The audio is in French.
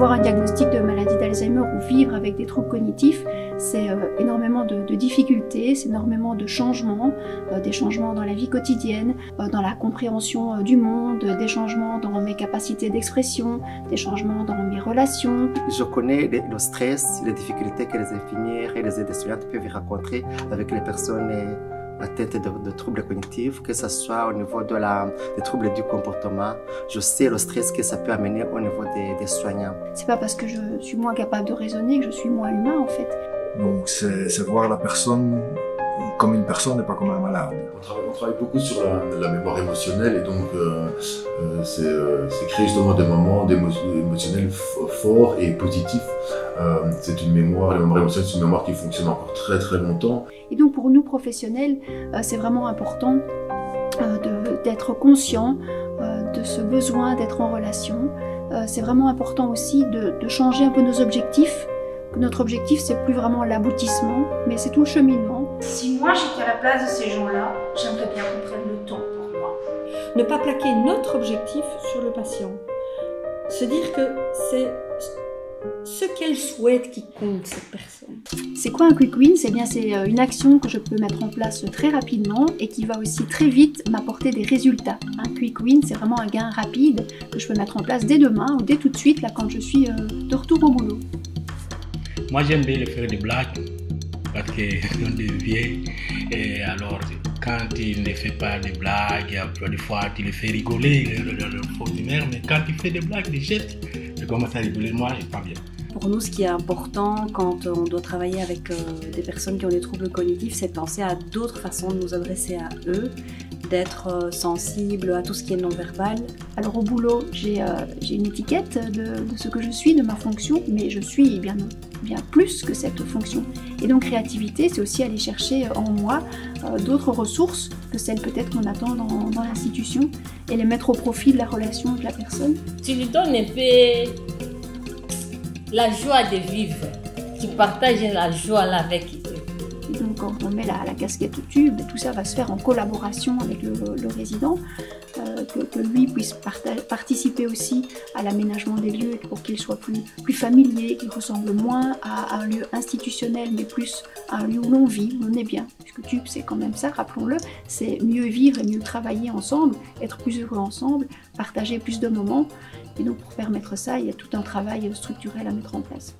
avoir un diagnostic de maladie d'Alzheimer ou vivre avec des troubles cognitifs, c'est énormément de difficultés, c'est énormément de changements, des changements dans la vie quotidienne, dans la compréhension du monde, des changements dans mes capacités d'expression, des changements dans mes relations. Je connais le stress, les difficultés que les infirmières et les aides-soignantes peuvent rencontrer avec les personnes atteintes de troubles cognitifs, que ce soit au niveau des troubles du comportement. Je sais le stress que ça peut amener au niveau des soignants. C'est pas parce que je suis moins capable de raisonner que je suis moins humain en fait. Donc c'est voir la personne comme une personne et pas comme un malade. On travaille beaucoup sur la mémoire émotionnelle et donc c'est créer justement des moments émotionnels forts et positifs. C'est une mémoire, la mémoire émotionnelle, c'est une mémoire qui fonctionne encore très très longtemps. Et donc pour nous professionnels, c'est vraiment important d'être conscient de ce besoin d'être en relation. C'est vraiment important aussi de changer un peu nos objectifs. Notre objectif, c'est plus vraiment l'aboutissement, mais c'est tout le cheminement. Si moi j'étais à la place de ces gens-là, j'aimerais bien qu'on prenne le temps pour moi. Ne pas plaquer notre objectif sur le patient. Se dire que c'est ce qu'elle souhaite qui compte, cette personne. C'est quoi un quick win? C'est une action que je peux mettre en place très rapidement et qui va aussi très vite m'apporter des résultats. Un quick win, c'est vraiment un gain rapide que je peux mettre en place dès demain ou dès tout de suite, là, quand je suis de retour au boulot. Moi, j'aime bien faire des blagues parce qu'on devient. Et alors, quand il ne fait pas des blagues, après des fois, tu le fais rigoler, le faux d'humeur, mais quand il fait des blagues, des gestes, je commence à rigoler, moi, je pas bien. Pour nous, ce qui est important quand on doit travailler avec des personnes qui ont des troubles cognitifs, c'est de penser à d'autres façons de nous adresser à eux, d'être sensible à tout ce qui est non-verbal. Alors au boulot, j'ai une étiquette de ce que je suis, de ma fonction, mais je suis bien plus que cette fonction. Et donc créativité, c'est aussi aller chercher en moi d'autres ressources que celles peut-être qu'on attend dans l'institution et les mettre au profit de la relation avec la personne. Tu lui donnes un peu la joie de vivre, tu partages la joie là avec eux. Et donc quand on met la casquette au tube, tout ça va se faire en collaboration avec le résident, que lui puisse participer aussi à l'aménagement des lieux pour qu'il soit plus familier, qu'il ressemble moins à un lieu institutionnel, mais plus à un lieu où l'on vit, où on est bien. Puisque tube, c'est quand même ça, rappelons-le, c'est mieux vivre et mieux travailler ensemble, être plus heureux ensemble, partager plus de moments. Et donc pour permettre ça, il y a tout un travail structurel à mettre en place.